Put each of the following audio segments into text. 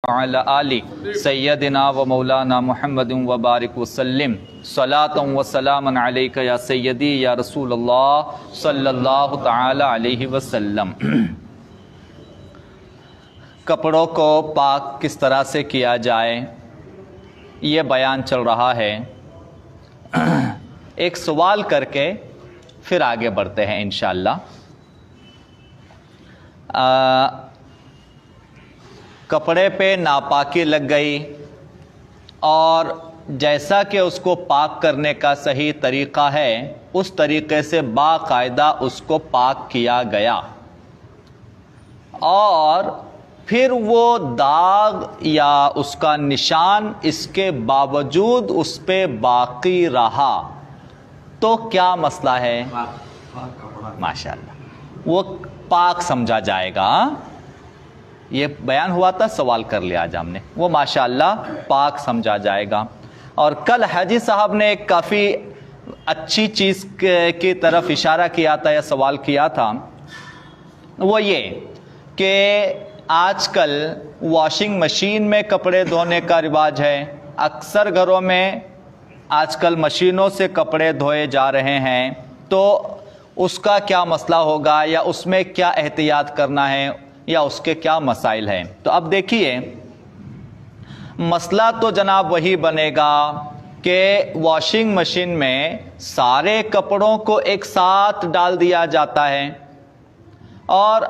وعلی آلِ سیدنا و مولانا محمد و بارک وسلم صلاۃ و سلام علیک یا سیدی یا رسول اللہ صلی اللہ تعالی علیہ وسلم۔ کپڑوں کو پاک کس طرح سے کیا جائے یہ بیان چل رہا ہے۔ ایک سوال کر کے پھر آگے بڑھتے ہیں انشاءاللہ۔ کپڑے پہ ناپاکی لگ گئی اور جیسا کہ اس کو پاک کرنے کا صحیح طریقہ ہے اس طریقے سے باقاعدہ اس کو پاک کیا گیا، اور پھر وہ داغ یا اس کا نشان اس کے باوجود اس پہ باقی رہا تو کیا مسئلہ ہے؟ ماشاءاللہ وہ پاک سمجھا جائے گا۔ یہ بیان ہوا تھا، سوال کر لیا آج ہم نے، وہ ماشاءاللہ پاک سمجھا جائے گا۔ اور کل حاجی صاحب نے ایک کافی اچھی چیز کی طرف اشارہ کیا تھا یا سوال کیا تھا، وہ یہ کہ آج کل واشنگ مشین میں کپڑے دھونے کا رواج ہے۔ اکثر گھروں میں آج کل مشینوں سے کپڑے دھوئے جا رہے ہیں، تو اس کا کیا مسئلہ ہوگا یا اس میں کیا احتیاط کرنا ہے یا اس کے کیا مسائل ہیں؟ تو اب دیکھیے، مسئلہ تو جناب وہی بنے گا کہ واشنگ مشین میں سارے کپڑوں کو ایک ساتھ ڈال دیا جاتا ہے، اور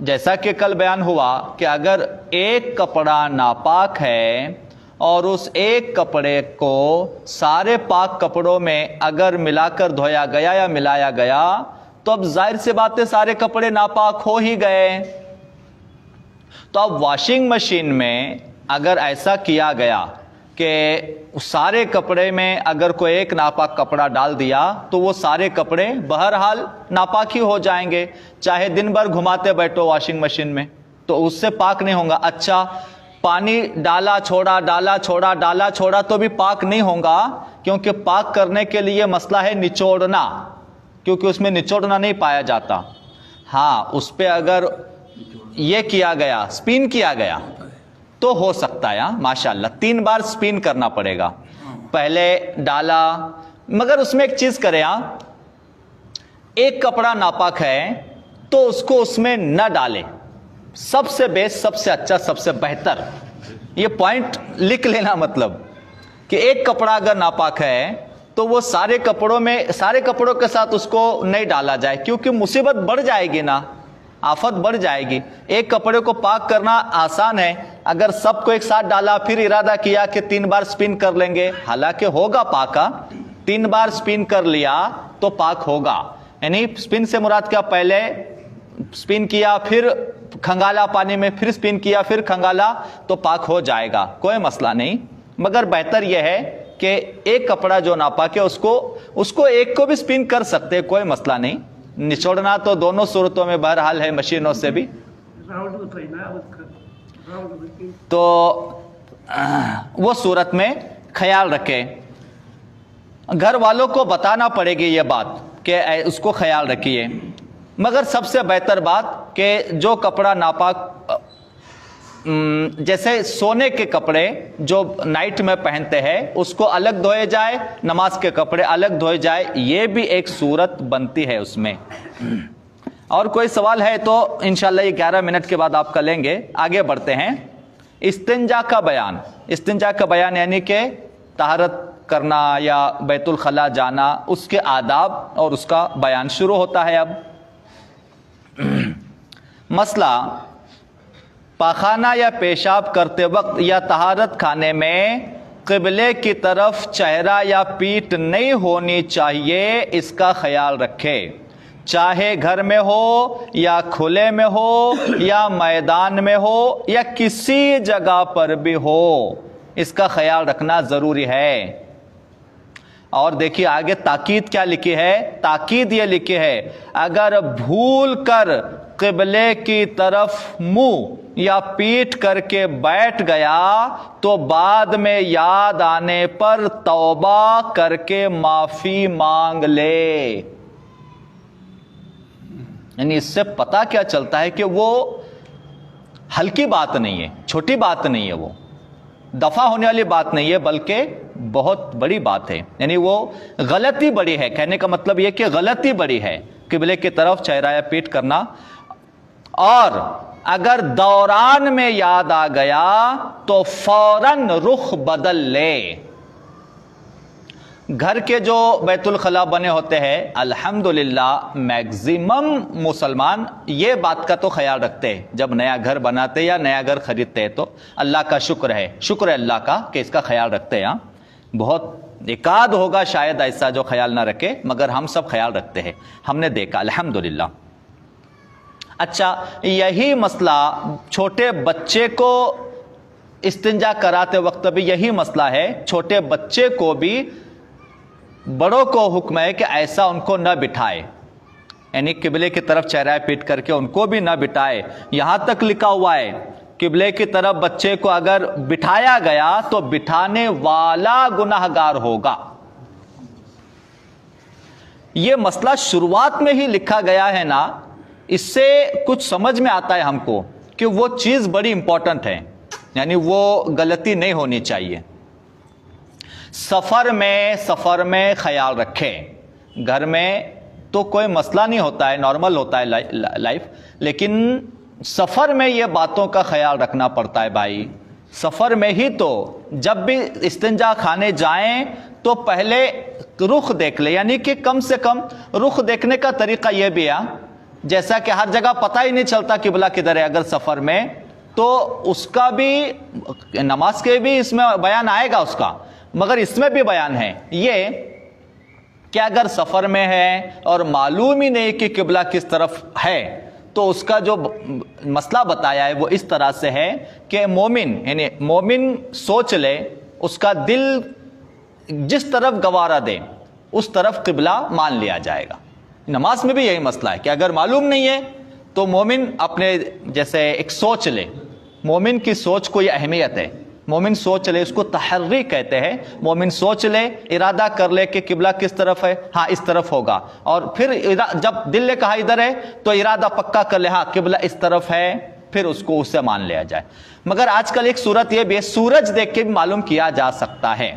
جیسا کہ کل بیان ہوا کہ اگر ایک کپڑا ناپاک ہے اور اس ایک کپڑے کو سارے پاک کپڑوں میں اگر ملا کر دھویا گیا یا ملایا گیا تو اب ظاہر سی بات ہے سارے کپڑے ناپاک ہو ہی گئے۔ تو اب واشنگ مشین میں اگر ایسا کیا گیا کہ سارے کپڑے میں اگر کوئی ایک ناپاک کپڑا ڈال دیا تو وہ سارے کپڑے بہرحال ناپاک ہی ہو جائیں گے، چاہے دن بھر گھماتے بیٹھو واشنگ مشین میں تو اس سے پاک نہیں ہوں گا۔ اچھا، پانی ڈالا چھوڑا ڈالا چھوڑا ڈالا چھوڑا تو بھی پاک نہیں ہوگا، کیونکہ پاک کرنے کے لیے مسئلہ ہے نچوڑنا، کیونکہ اس میں نچوڑنا نہیں پایا جاتا۔ ہاں، اس پہ اگر یہ کیا گیا، سپین کیا گیا تو ہو سکتا ہے ماشاءاللہ 3 بار سپین کرنا پڑے گا۔ پہلے ڈالا، مگر اس میں ایک چیز کرے، ایک کپڑا ناپاک ہے تو اس کو اس میں نہ ڈالے، سب سے بیسٹ، سب سے اچھا، سب سے بہتر، یہ پوائنٹ لکھ لینا، مطلب کہ ایک کپڑا اگر ناپاک ہے تو وہ سارے کپڑوں میں، سارے کپڑوں کے ساتھ اس کو نہیں ڈالا جائے، کیونکہ مصیبت بڑھ جائے گی نا، آفت بڑھ جائے گی۔ ایک کپڑے کو پاک کرنا آسان ہے، اگر سب کو ایک ساتھ ڈالا پھر ارادہ کیا کہ 3 بار سپین کر لیں گے، حالانکہ ہوگا پاکا، 3 بار سپین کر لیا تو پاک ہوگا۔ یعنی سپین سے مراد کیا؟ پہلے سپین کیا، پھر کھنگالا پانی میں، پھر سپین کیا، پھر کھنگالا تو پاک ہو جائے گا، کوئی مسئلہ نہیں۔ مگر بہتر یہ ہے کہ ایک کپڑا جو ناپاک ہے اس کو ایک کو بھی سپین کر سکتے، کوئی مسئلہ نہیں۔ نچوڑنا تو دونوں صورتوں میں بہرحال ہے، مشینوں سے بھی۔ تو وہ صورت میں خیال رکھے، گھر والوں کو بتانا پڑے گی یہ بات کہ اس کو خیال رکھیے۔ مگر سب سے بہتر بات کہ جو کپڑا ناپاک، جیسے سونے کے کپڑے جو نائٹ میں پہنتے ہیں اس کو الگ دھوئے جائے، نماز کے کپڑے الگ دھوئے جائے، یہ بھی ایک صورت بنتی ہے اس میں۔ اور کوئی سوال ہے تو انشاءاللہ یہ 11 منٹ کے بعد آپ کا لیں گے۔ آگے بڑھتے ہیں۔ استنجا کا بیان، استنجا کا بیان یعنی کہ طہارت کرنا یا بیت الخلاء جانا، اس کے آداب اور اس کا بیان شروع ہوتا ہے۔ اب مسئلہ، پاخانہ یا پیشاب کرتے وقت یا طہارت خانے میں قبلے کی طرف چہرہ یا پیٹھ نہیں ہونی چاہیے، اس کا خیال رکھے، چاہے گھر میں ہو یا کھلے میں ہو یا میدان میں ہو یا کسی جگہ پر بھی ہو، اس کا خیال رکھنا ضروری ہے۔ اور دیکھیے آگے تاکید کیا لکھی ہے، تاکید یہ لکھی ہے، اگر بھول کر قبلے کی طرف منہ یا پیٹھ کر کے بیٹھ گیا تو بعد میں یاد آنے پر توبہ کر کے معافی مانگ لے۔ یعنی اس سے پتہ کیا چلتا ہے کہ وہ ہلکی بات نہیں ہے، چھوٹی بات نہیں ہے، وہ دفع ہونے والی بات نہیں ہے، بلکہ بہت بڑی بات ہے. یعنی وہ غلطی بڑی ہے. کہنے کا مطلب یہ کہ غلطی بڑی ہے قبلے کی طرف چہرہ پیٹ کرنا. اور اگر دوران میں یاد آ گیا تو فوراً رخ بدل لے. گھر کے جو بیت الخلا بنے ہوتے ہیں الحمدللہ میکزیمم مسلمان یہ بات کا تو خیال رکھتے ہیں جب نیا گھر بناتے یا نیا گھر خریدتے ہیں، تو اللہ کا شکر ہے اللہ کا کہ اس کا خیال رکھتے ہیں. بہت ایکاد ہوگا شاید ایسا جو خیال نہ رکھے، مگر ہم سب خیال رکھتے ہیں، ہم نے دیکھا الحمدللہ. اچھا، یہی مسئلہ چھوٹے بچے کو استنجا کراتے وقت بھی یہی مسئلہ ہے. چھوٹے بچے کو بھی بڑوں کو حکم ہے کہ ایسا ان کو نہ بٹھائے، یعنی قبلے کی طرف چہرہ پیٹ کر کے ان کو بھی نہ بٹھائے. یہاں تک لکھا ہوا ہے قبلے کی طرف بچے کو اگر بٹھایا گیا تو بٹھانے والا گناہگار ہوگا. یہ مسئلہ شروعات میں ہی لکھا گیا ہے نا، اس سے کچھ سمجھ میں آتا ہے ہم کو کہ وہ چیز بڑی امپورٹنٹ ہے، یعنی وہ غلطی نہیں ہونی چاہیے. سفر میں خیال رکھے. گھر میں تو کوئی مسئلہ نہیں ہوتا ہے، نارمل ہوتا ہے لائف، لیکن سفر میں یہ باتوں کا خیال رکھنا پڑتا ہے بھائی. سفر میں ہی تو جب بھی استنجا کھانے جائیں تو پہلے رخ دیکھ لے، یعنی کہ کم سے کم رخ دیکھنے کا طریقہ یہ بھی ہے، جیسا کہ ہر جگہ پتہ ہی نہیں چلتا قبلہ کدھر ہے اگر سفر میں، تو اس کا بھی نماز کے بھی اس میں بیان آئے گا اس کا، مگر اس میں بھی بیان ہے یہ کہ اگر سفر میں ہے اور معلوم ہی نہیں کہ قبلہ کس طرف ہے، تو اس کا جو مسئلہ بتایا ہے وہ اس طرح سے ہے کہ مومن سوچ لے، اس کا دل جس طرف گوارا دے اس طرف قبلہ مان لیا جائے گا. نماز میں بھی یہی مسئلہ ہے کہ اگر معلوم نہیں ہے تو مومن اپنے جیسے ایک سوچ لے. مومن کی سوچ کو یہ اہمیت ہے، مومن سوچ لے، اس کو تحری کہتے ہیں. مومن سوچ لے، ارادہ کر لے کہ قبلہ کس طرف ہے، ہاں اس طرف ہوگا، اور پھر جب دل نے کہا ادھر ہے تو ارادہ پکا کر لے، ہاں قبلہ اس طرف ہے، پھر اس کو اس سے مان لیا جائے. مگر آج کل ایک صورت یہ بھی ہے، سورج دیکھ کے بھی معلوم کیا جا سکتا ہے.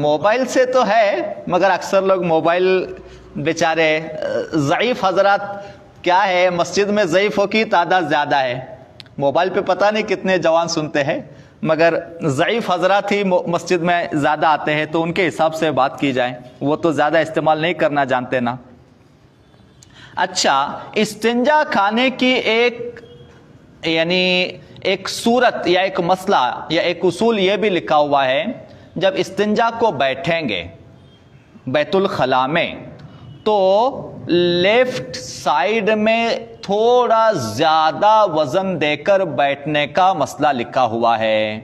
موبائل سے تو ہے، مگر اکثر لوگ موبائل بیچارے ضعیف حضرات کیا ہے، مسجد میں ضعیفوں کی تعداد زیادہ ہے. موبائل پہ پتہ نہیں کتنے جوان سنتے ہیں، مگر ضعیف حضرات ہی مسجد میں زیادہ آتے ہیں، تو ان کے حساب سے بات کی جائے، وہ تو زیادہ استعمال نہیں کرنا جانتے نا. اچھا، استنجا کھانے کی ایک صورت یا ایک مسئلہ یا ایک اصول یہ بھی لکھا ہوا ہے، جب استنجا کو بیٹھیں گے بیت الخلا میں تو لیفٹ سائیڈ میں تھوڑا زیادہ وزن دے کر بیٹھنے کا مسئلہ لکھا ہوا ہے.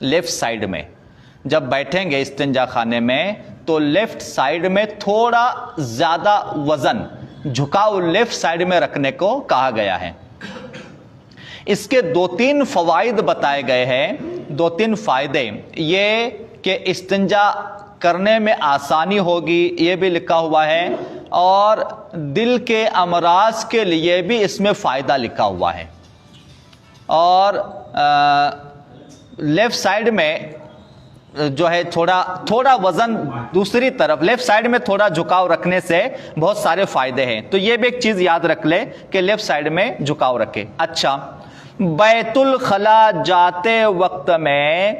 لیفٹ سائیڈ میں جب بیٹھیں گے استنجا خانے میں تو لیفٹ سائیڈ میں تھوڑا زیادہ وزن، جھکاؤ لیفٹ سائیڈ میں رکھنے کو کہا گیا ہے. اس کے 2-3 فوائد بتائے گئے ہیں. 2-3 فائدے یہ کہ استنجا کرنے میں آسانی ہوگی، یہ بھی لکھا ہوا ہے، اور دل کے امراض کے لیے بھی اس میں فائدہ لکھا ہوا ہے. اور لیفٹ سائیڈ میں جو ہے تھوڑا وزن دوسری طرف، لیفٹ سائیڈ میں تھوڑا جھکاؤ رکھنے سے بہت سارے فائدے ہیں. تو یہ بھی ایک چیز یاد رکھ لے کہ لیفٹ سائیڈ میں جھکاؤ رکھے. اچھا، بیت الخلا جاتے وقت میں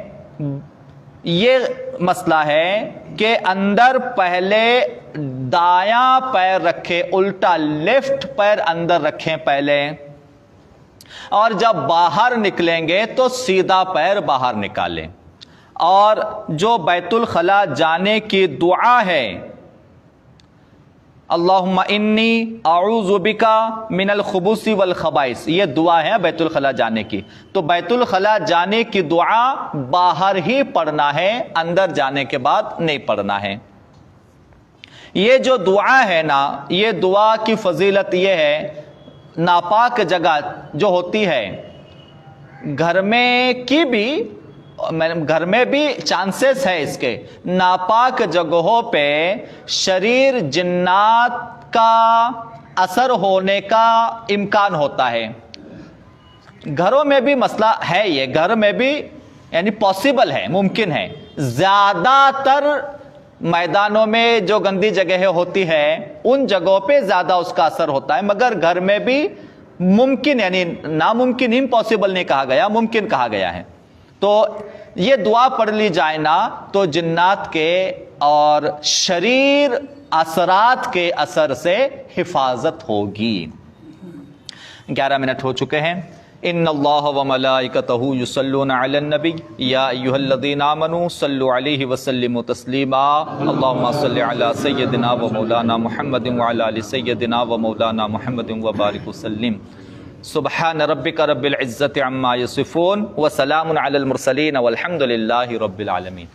یہ مسئلہ ہے کہ اندر پہلے دایاں پیر رکھے، الٹا لیفٹ پیر اندر رکھیں پہلے، اور جب باہر نکلیں گے تو سیدھا پیر باہر نکالیں. اور جو بیت الخلا جانے کی دعا ہے، اللہم انی اعوذ بکا من الخبث والخبائث، یہ دعا ہے بیت الخلا جانے کی. تو بیت الخلا جانے کی دعا باہر ہی پڑھنا ہے، اندر جانے کے بعد نہیں پڑھنا ہے. یہ جو دعا ہے نا، یہ دعا کی فضیلت یہ ہے، ناپاک جگہ جو ہوتی ہے گھر میں بھی چانسز ہے اس کے، ناپاک جگہوں پہ شریر جنات کا اثر ہونے کا امکان ہوتا ہے. گھروں میں بھی مسئلہ ہے، یہ گھر میں بھی یعنی پاسبل ہے، ممکن ہے. زیادہ تر میدانوں میں جو گندی جگہیں ہوتی ہے ان جگہوں پہ زیادہ اس کا اثر ہوتا ہے، مگر گھر میں بھی ممکن، یعنی ناممکن، امپاسبل نہیں کہا گیا، ممکن کہا گیا ہے. تو یہ دعا پڑھ لی جائے نا تو جنات کے اور شریر اثرات کے اثر سے حفاظت ہوگی. 11 منٹ ہو چکے ہیں. ان اللہ وملائکتہ یصلون علی النبی یا ایھا الذین آمنوا صلوا علیہ وسلموا تسلیما. اللهم صل علی سیدنا و مولانا محمد وعلی آل سیدنا و مولانا محمد وبارک وسلم. سبحان ربک رب العزة عما یصفون وسلام علی المرسلین والحمد للہ رب العالمین.